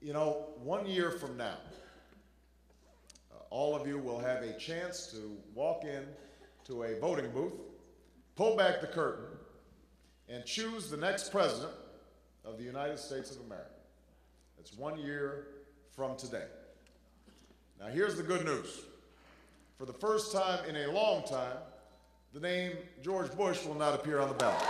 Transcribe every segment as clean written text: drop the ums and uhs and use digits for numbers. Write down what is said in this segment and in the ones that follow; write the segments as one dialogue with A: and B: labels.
A: You know, 1 year from now, all of you will have a chance to walk in to a voting booth, pull back the curtain, and choose the next president of the United States of America. That's 1 year from today. Now here's the good news. For the first time in a long time, the name George Bush will not appear on the ballot.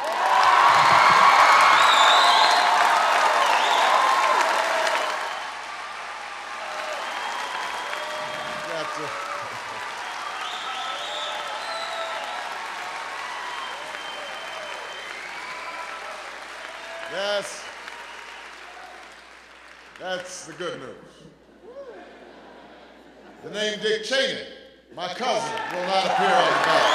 A: That's the good news. The name Dick Cheney, my cousin, will not appear on the ballot.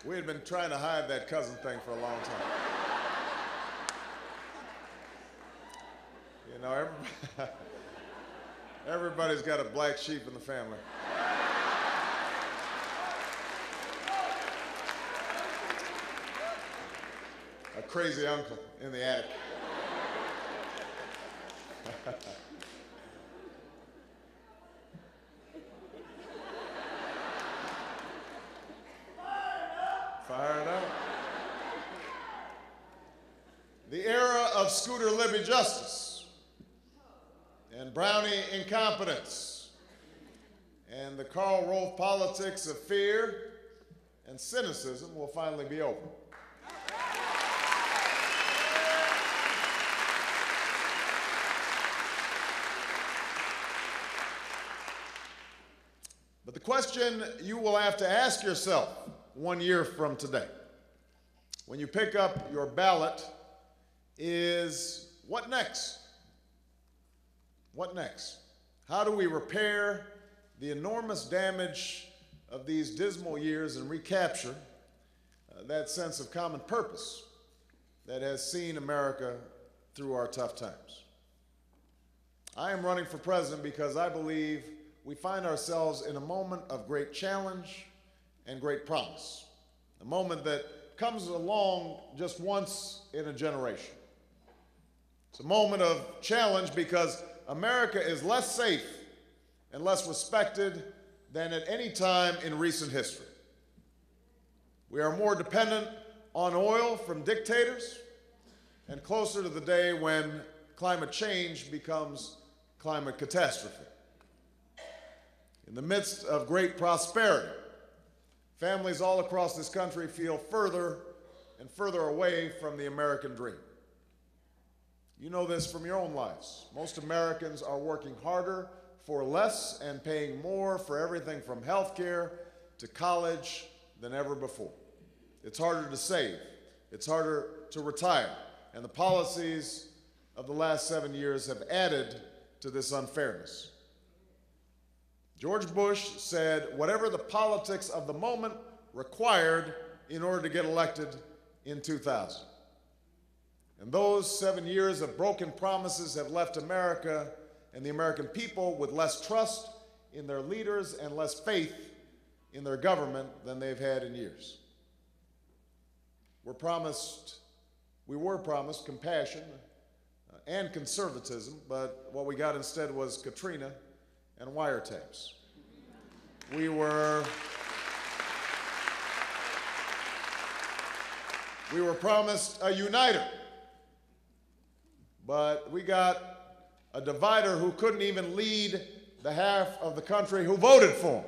A: We had been trying to hide that cousin thing for a long time. You know, everybody's got a black sheep in the family. A crazy uncle in the attic. Fired up. The era of Scooter Libby justice and Brownie incompetence and the Karl Rove politics of fear and cynicism will finally be over. But the question you will have to ask yourself 1 year from today, when you pick up your ballot, is what next? What next? How do we repair the enormous damage of these dismal years and recapture that sense of common purpose that has seen America through our tough times? I am running for president because I believe we find ourselves in a moment of great challenge and great promise, a moment that comes along just once in a generation. It's a moment of challenge because America is less safe and less respected than at any time in recent history. We are more dependent on oil from dictators and closer to the day when climate change becomes climate catastrophe. In the midst of great prosperity, families all across this country feel further and further away from the American dream. You know this from your own lives. Most Americans are working harder for less and paying more for everything from health care to college than ever before. It's harder to save. It's harder to retire. And the policies of the last 7 years have added to this unfairness. George Bush said whatever the politics of the moment required in order to get elected in 2000. And those 7 years of broken promises have left America and the American people with less trust in their leaders and less faith in their government than they've had in years. We were promised compassion and conservatism, but what we got instead was Katrina and wiretaps. We were promised a uniter, but we got a divider who couldn't even lead the half of the country who voted for him.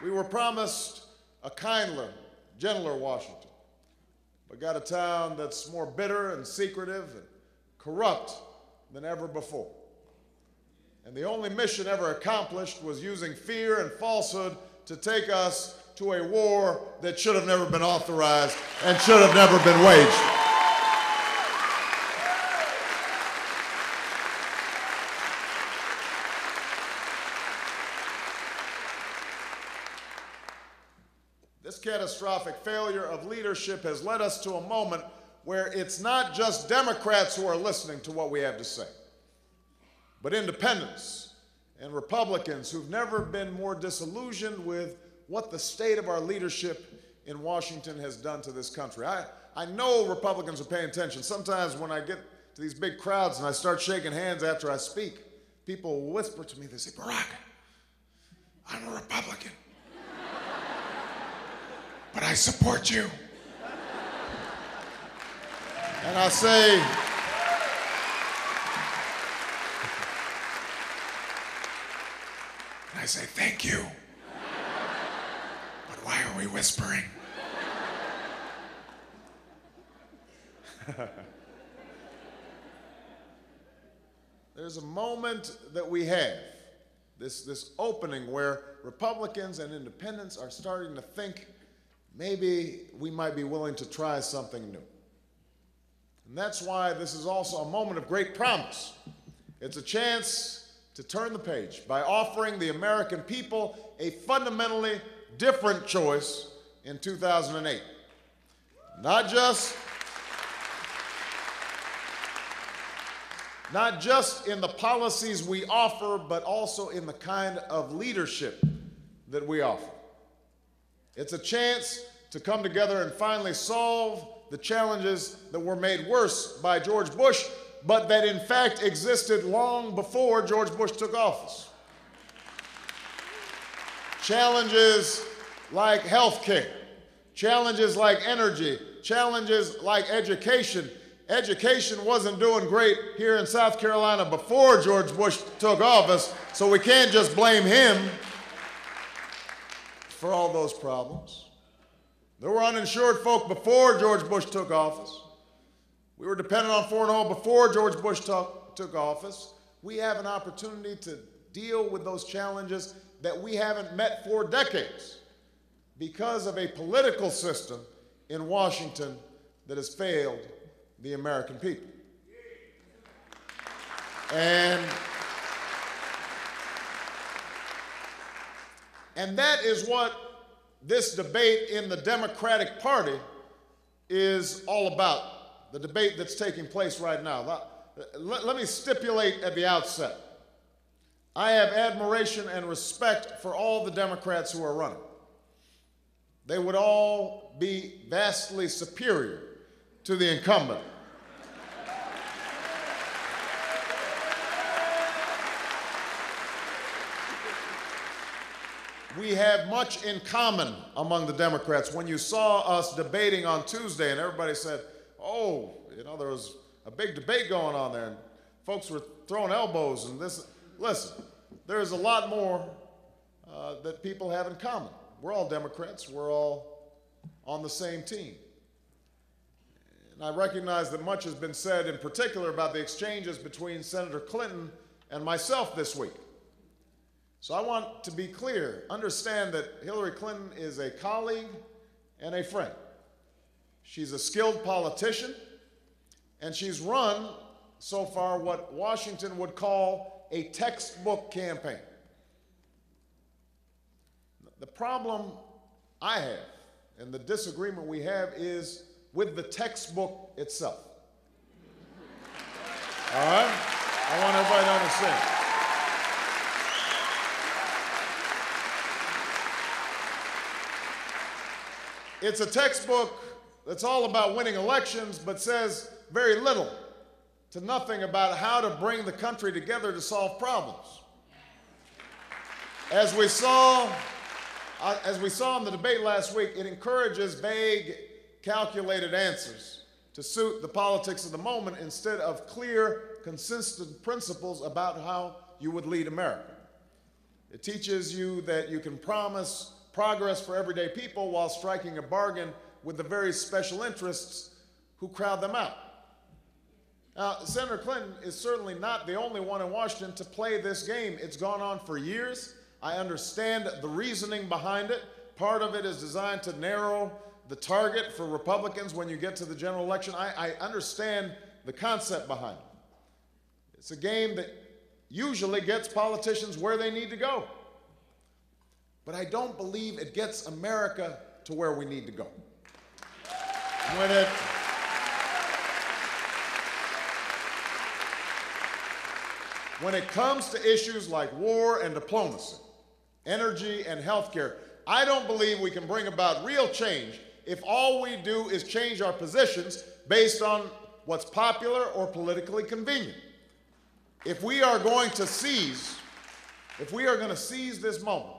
A: We were promised a kinder, gentler Washington, but got a town that's more bitter and secretive and corrupt than ever before. And the only mission ever accomplished was using fear and falsehood to take us to a war that should have never been authorized and should have never been waged. This catastrophic failure of leadership has led us to a moment where it's not just Democrats who are listening to what we have to say, but independents and Republicans who've never been more disillusioned with what the state of our leadership in Washington has done to this country. I know Republicans are paying attention. Sometimes when I get to these big crowds and I start shaking hands after I speak, people will whisper to me, they say, Barack, I'm a Republican, but I support you. And I say, thank you. But why are we whispering? There's a moment that we have, this opening where Republicans and independents are starting to think maybe we might be willing to try something new. And that's why this is also a moment of great promise. It's a chance to turn the page by offering the American people a fundamentally different choice in 2008. Not just in the policies we offer, but also in the kind of leadership that we offer. It's a chance to come together and finally solve the challenges that were made worse by George Bush, but that in fact existed long before George Bush took office. Challenges like health care, challenges like energy, challenges like education. Education wasn't doing great here in South Carolina before George Bush took office, so we can't just blame him for all those problems. There were uninsured folk before George Bush took office. We were dependent on foreign oil before George Bush took office. We have an opportunity to deal with those challenges that we haven't met for decades because of a political system in Washington that has failed the American people. And that is what this debate in the Democratic Party is all about, the debate that's taking place right now. Let me stipulate at the outset, I have admiration and respect for all the Democrats who are running. They would all be vastly superior to the incumbent. We have much in common among the Democrats. When you saw us debating on Tuesday and everybody said, oh, there was a big debate going on there and folks were throwing elbows and this. Listen, there's a lot more that people have in common. We're all Democrats. We're all on the same team. And I recognize that much has been said in particular about the exchanges between Senator Clinton and myself this week. So I want to be clear, understand that Hillary Clinton is a colleague and a friend. She's a skilled politician, and she's run, so far, what Washington would call a textbook campaign. The problem I have, and the disagreement we have, is with the textbook itself. All right? I want everybody to understand. It's a textbook that's all about winning elections, but says very little to nothing about how to bring the country together to solve problems. As we saw in the debate last week, it encourages vague, calculated answers to suit the politics of the moment instead of clear, consistent principles about how you would lead America. It teaches you that you can promise progress for everyday people while striking a bargain with the very special interests who crowd them out. Now, Senator Clinton is certainly not the only one in Washington to play this game. It's gone on for years. I understand the reasoning behind it. Part of it is designed to narrow the target for Republicans when you get to the general election. I understand the concept behind it. It's a game that usually gets politicians where they need to go. But I don't believe it gets America to where we need to go. When when it comes to issues like war and diplomacy, energy and healthcare, I don't believe we can bring about real change if all we do is change our positions based on what's popular or politically convenient. If we are going to seize this moment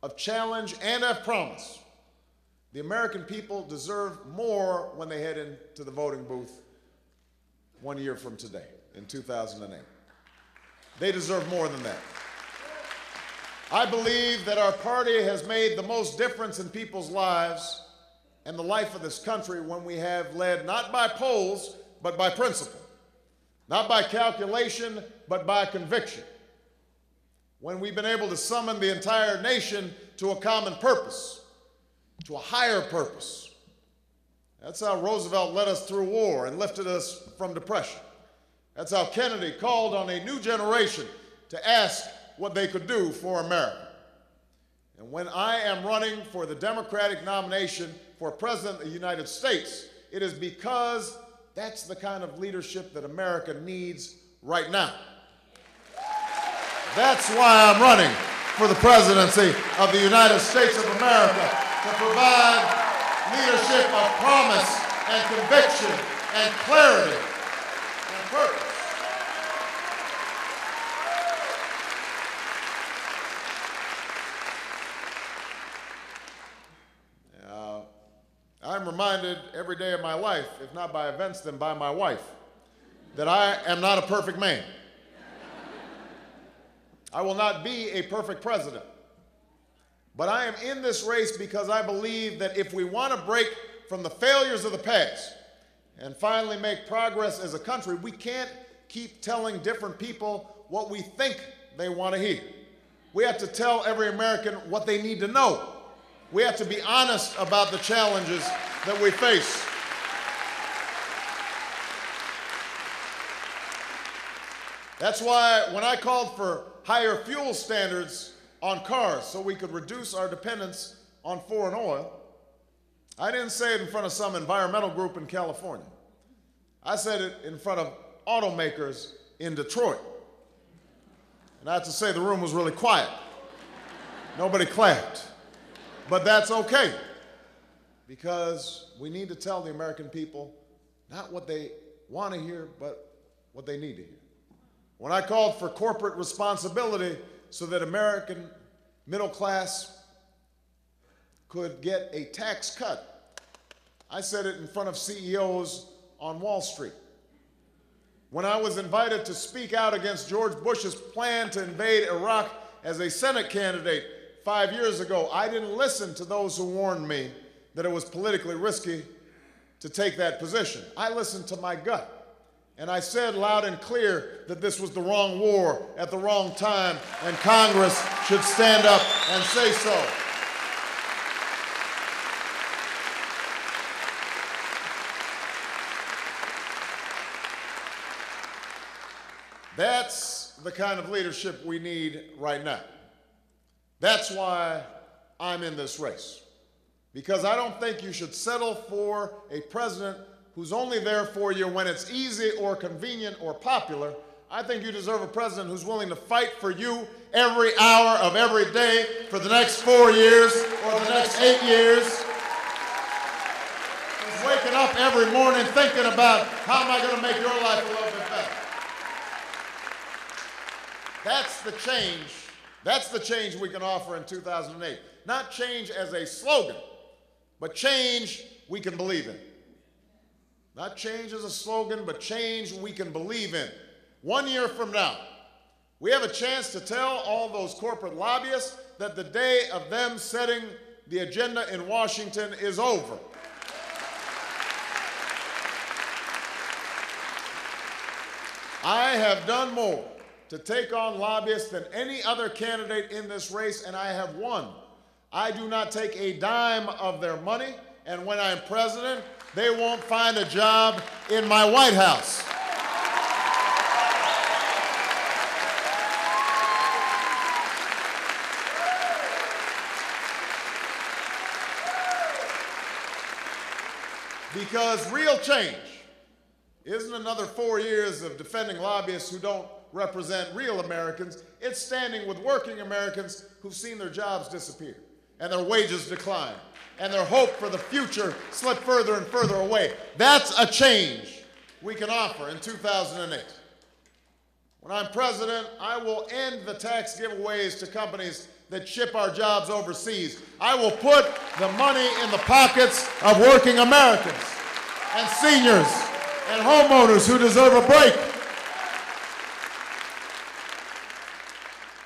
A: of challenge and of promise, the American people deserve more when they head into the voting booth 1 year from today, in 2008. They deserve more than that. I believe that our party has made the most difference in people's lives and the life of this country when we have led not by polls, but by principle. Not by calculation, but by conviction. When we've been able to summon the entire nation to a common purpose, to a higher purpose. That's how Roosevelt led us through war and lifted us from depression. That's how Kennedy called on a new generation to ask what they could do for America. And when I am running for the Democratic nomination for President of the United States, it is because that's the kind of leadership that America needs right now. That's why I'm running for the presidency of the United States of America, to provide leadership of promise and conviction and clarity and purpose. I'm reminded every day of my life, if not by events, then by my wife, that I am not a perfect man. I will not be a perfect president. But I am in this race because I believe that if we want to break from the failures of the past and finally make progress as a country, we can't keep telling different people what we think they want to hear. We have to tell every American what they need to know. We have to be honest about the challenges that we face. That's why when I called for higher fuel standards on cars so we could reduce our dependence on foreign oil, I didn't say it in front of some environmental group in California. I said it in front of automakers in Detroit. And I have to say the room was really quiet. Nobody clapped. But that's okay, because we need to tell the American people not what they want to hear, but what they need to hear. When I called for corporate responsibility so that American middle class could get a tax cut, I said it in front of CEOs on Wall Street. When I was invited to speak out against George Bush's plan to invade Iraq as a Senate candidate 5 years ago, I didn't listen to those who warned me that it was politically risky to take that position. I listened to my gut, and I said loud and clear that this was the wrong war at the wrong time, and Congress should stand up and say so. That's the kind of leadership we need right now. That's why I'm in this race. Because I don't think you should settle for a president who's only there for you when it's easy or convenient or popular. I think you deserve a president who's willing to fight for you every hour of every day for the next 4 years or the next 8 years. Who's waking up every morning thinking about, how am I going to make your life a little bit better? That's the change. That's the change we can offer in 2008. Not change as a slogan, but change we can believe in. Not change as a slogan, but change we can believe in. 1 year from now, we have a chance to tell all those corporate lobbyists that the day of them setting the agenda in Washington is over. I have done more to take on lobbyists than any other candidate in this race, and I have won. I do not take a dime of their money, and when I'm president, they won't find a job in my White House. Because real change isn't another 4 years of defending lobbyists who don't represent real Americans. It's standing with working Americans who've seen their jobs disappear and their wages decline and their hope for the future slip further and further away. That's a change we can offer in 2008. When I'm president, I will end the tax giveaways to companies that ship our jobs overseas. I will put the money in the pockets of working Americans and seniors and homeowners who deserve a break.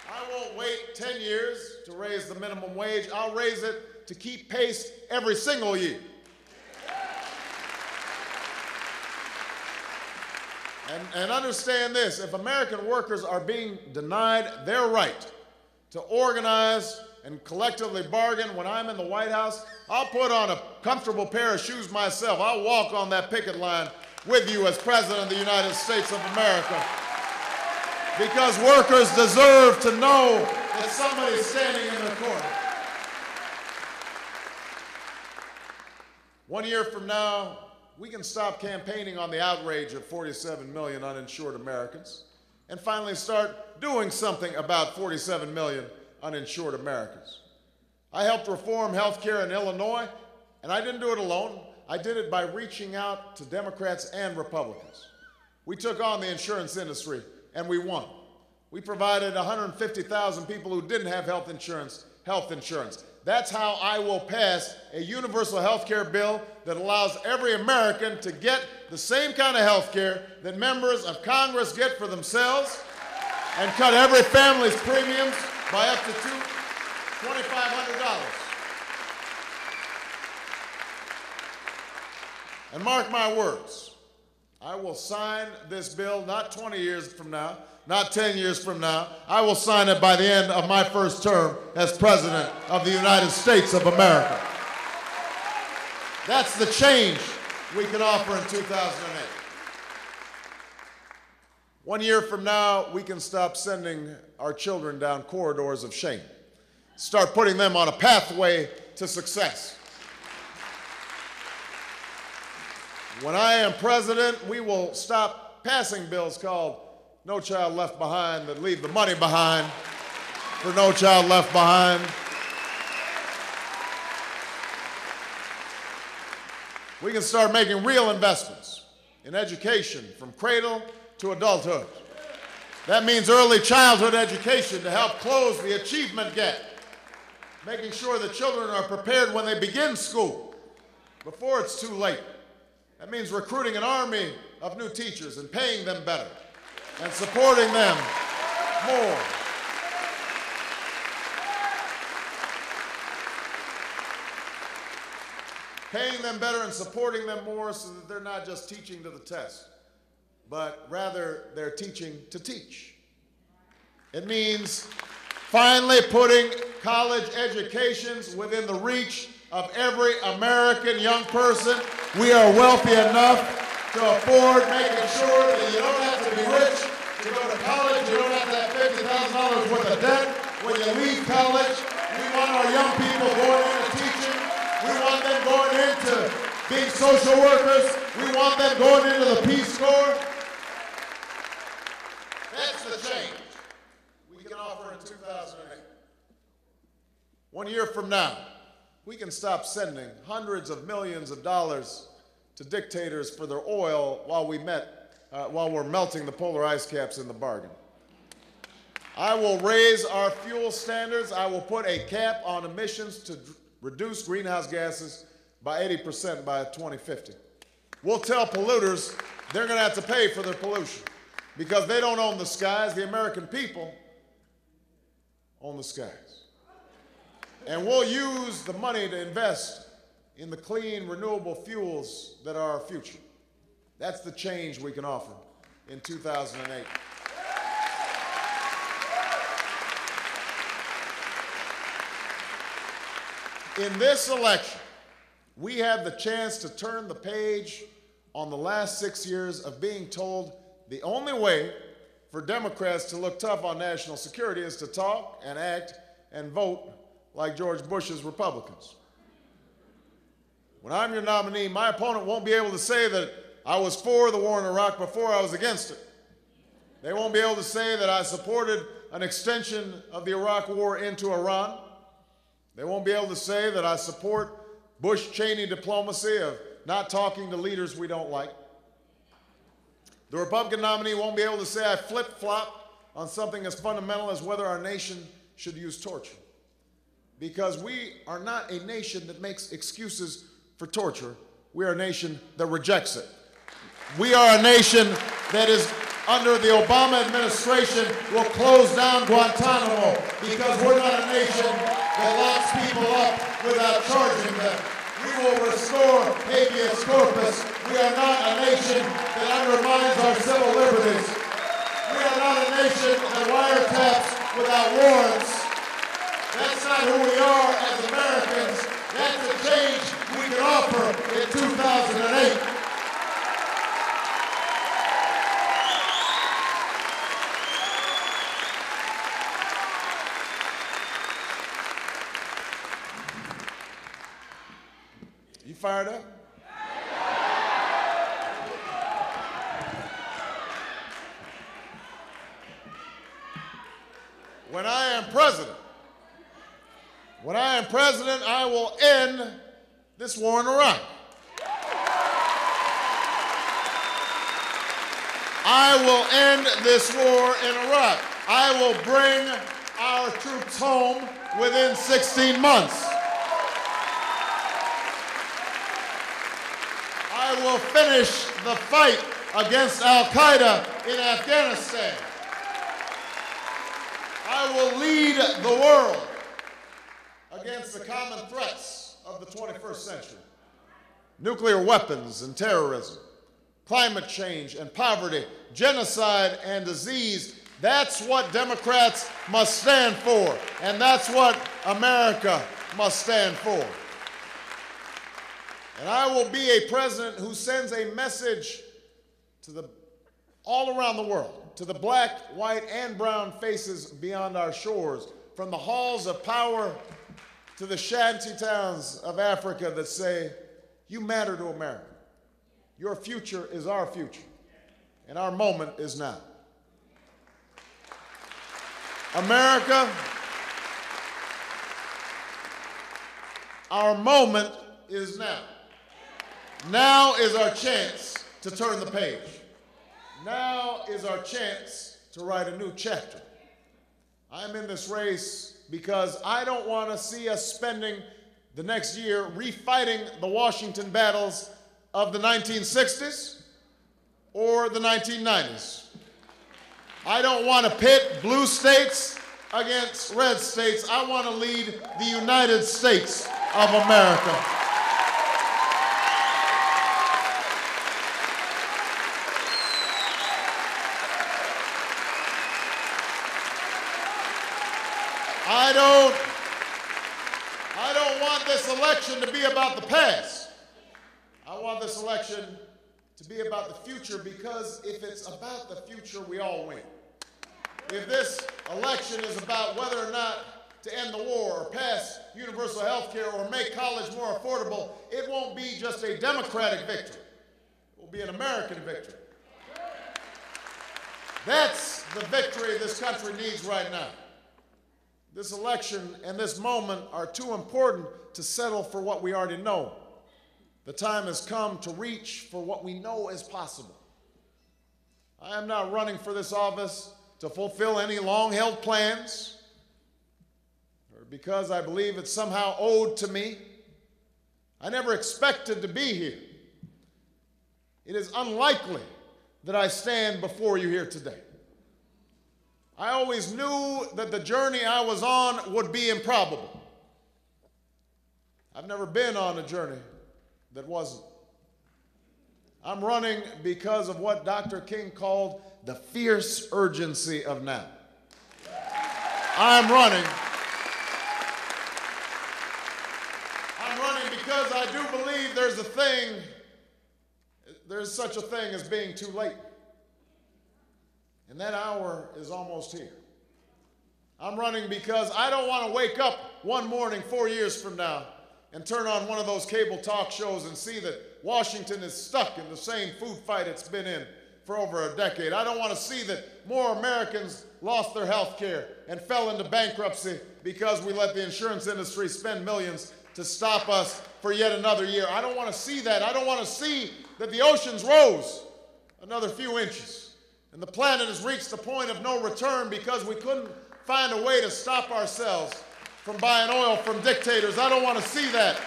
A: I won't wait 10 years to raise the minimum wage. I'll raise it to keep pace every single year. And understand this, if American workers are being denied their right to organize and collectively bargain when I'm in the White House, I'll put on a comfortable pair of shoes myself. I'll walk on that picket line with you as President of the United States of America. Because workers deserve to know that somebody's standing in their corner. 1 year from now, we can stop campaigning on the outrage of 47 million uninsured Americans and finally start doing something about 47 million uninsured Americans. I helped reform health care in Illinois, and I didn't do it alone. I did it by reaching out to Democrats and Republicans. We took on the insurance industry, and we won. We provided 150,000 people who didn't have health insurance. That's how I will pass a universal health care bill that allows every American to get the same kind of health care that members of Congress get for themselves and cut every family's premiums by up to $2,500. And mark my words, I will sign this bill not 20 years from now, not 10 years from now. I will sign it by the end of my first term as President of the United States of America. That's the change we can offer in 2008. 1 year from now, we can stop sending our children down corridors of shame. Start putting them on a pathway to success. When I am president, we will stop passing bills called No Child Left Behind that leave the money behind for No Child Left Behind. We can start making real investments in education from cradle to adulthood. That means early childhood education to help close the achievement gap, making sure that children are prepared when they begin school before it's too late. That means recruiting an army of new teachers and paying them better and supporting them more. Paying them better and supporting them more so that they're not just teaching to the test, but rather they're teaching to teach. It means finally putting college educations within the reach of every American young person. We are wealthy enough to afford making sure that you don't have to be rich to go to college. You don't have to have $50,000 worth of debt when you leave college. We want our young people going into teaching. We want them going into being social workers. We want them going into the Peace Corps. That's the change we can offer in 2008. 1 year from now, we can stop sending hundreds of millions of dollars to dictators for their oil while we're melting the polar ice caps in the bargain. I will raise our fuel standards. I will put a cap on emissions to reduce greenhouse gases by 80% by 2050. We'll tell polluters they're going to have to pay for their pollution because they don't own the skies. The American people own the skies. And we'll use the money to invest in the clean, renewable fuels that are our future. That's the change we can offer in 2008. In this election, we have the chance to turn the page on the last 6 years of being told the only way for Democrats to look tough on national security is to talk and act and vote like George Bush's Republicans. When I'm your nominee, my opponent won't be able to say that I was for the war in Iraq before I was against it. They won't be able to say that I supported an extension of the Iraq War into Iran. They won't be able to say that I support Bush-Cheney diplomacy of not talking to leaders we don't like. The Republican nominee won't be able to say I flip-flop on something as fundamental as whether our nation should use torture. Because we are not a nation that makes excuses for torture. We are a nation that rejects it. We are a nation that is, under the Obama administration, will close down Guantanamo because we're not a nation that locks people up without charging them. We will restore habeas corpus. We are not a nation that undermines our civil liberties. We are not a nation that wiretaps without warrants. That's not who we are as Americans. That's a change we can offer in 2008. You fired up? When I am president, I will end this war in Iraq. I will end this war in Iraq. I will bring our troops home within 16 months. I will finish the fight against Al-Qaeda in Afghanistan. I will lead the world against the common threats of the 21st century. Nuclear weapons and terrorism, climate change and poverty, genocide and disease. That's what Democrats must stand for, and that's what America must stand for. And I will be a president who sends a message to all around the world, to the black, white, and brown faces beyond our shores, from the halls of power to the shanty towns of Africa that say, you matter to America. Your future is our future, and our moment is now. America, our moment is now. Now is our chance to turn the page. Now is our chance to write a new chapter. I'm in this race because I don't want to see us spending the next year refighting the Washington battles of the 1960s or the 1990s. I don't want to pit blue states against red states. I want to lead the United States of America. I don't want this election to be about the past. I want this election to be about the future, because if it's about the future, we all win. If this election is about whether or not to end the war or pass universal health care or make college more affordable, it won't be just a Democratic victory. It will be an American victory. That's the victory this country needs right now. This election and this moment are too important to settle for what we already know. The time has come to reach for what we know is possible. I am not running for this office to fulfill any long-held plans or because I believe it's somehow owed to me. I never expected to be here. It is unlikely that I stand before you here today. I always knew that the journey I was on would be improbable. I've never been on a journey that wasn't. I'm running because of what Dr. King called the fierce urgency of now. I'm running because I do believe there's such a thing as being too late. And that hour is almost here. I'm running because I don't want to wake up one morning 4 years from now and turn on one of those cable talk shows and see that Washington is stuck in the same food fight it's been in for over a decade. I don't want to see that more Americans lost their health care and fell into bankruptcy because we let the insurance industry spend millions to stop us for yet another year. I don't want to see that. I don't want to see that the oceans rose another few inches and the planet has reached the point of no return because we couldn't find a way to stop ourselves from buying oil from dictators. I don't want to see that.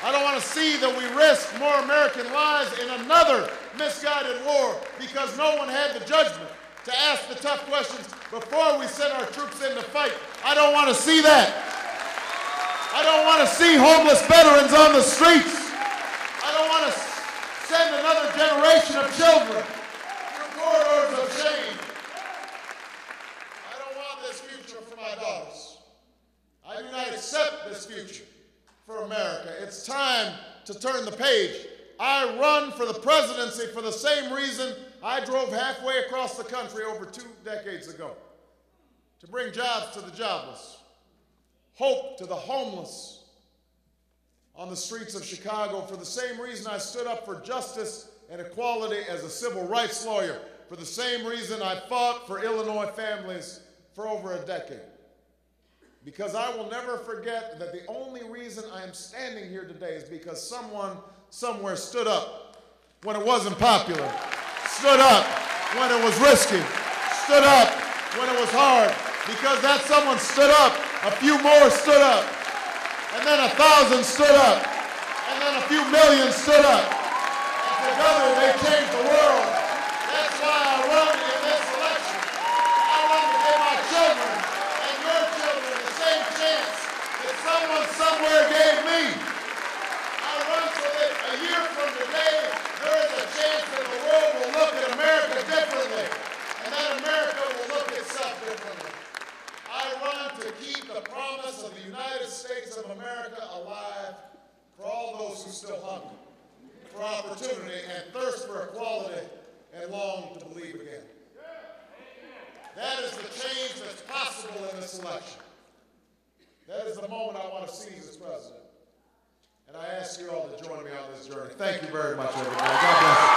A: I don't want to see that we risk more American lives in another misguided war because no one had the judgment to ask the tough questions before we sent our troops in to fight. I don't want to see that. I don't want to see homeless veterans on the streets. I don't want to send another generation of children through corridors of shame. I don't want this future for my daughters. I do not accept this future for America. It's time to turn the page. I run for the presidency for the same reason I drove halfway across the country over 2 decades ago, to bring jobs to the jobless, hope to the homeless on the streets of Chicago, for the same reason I stood up for justice and equality as a civil rights lawyer, for the same reason I fought for Illinois families for over a decade. Because I will never forget that the only reason I am standing here today is because someone somewhere stood up when it wasn't popular, stood up when it was risky, stood up when it was hard. Because that someone stood up, a few more stood up, and then 1,000 stood up, and then a few million stood up. And together they changed the world. That's why I run in this election. I run to give my children and your children the same chance that someone somewhere gave me. I run so that a year from today, there is a chance that the world will look at America differently, and that America will look at itself differently. I run to keep the promise of the United States of America alive for all those who still hunger for opportunity and thirst for equality and long to believe again. That is the change that's possible in this election. That is the moment I want to seize as president. And I ask you all to join me on this journey. Thank you very much, everybody. God bless you.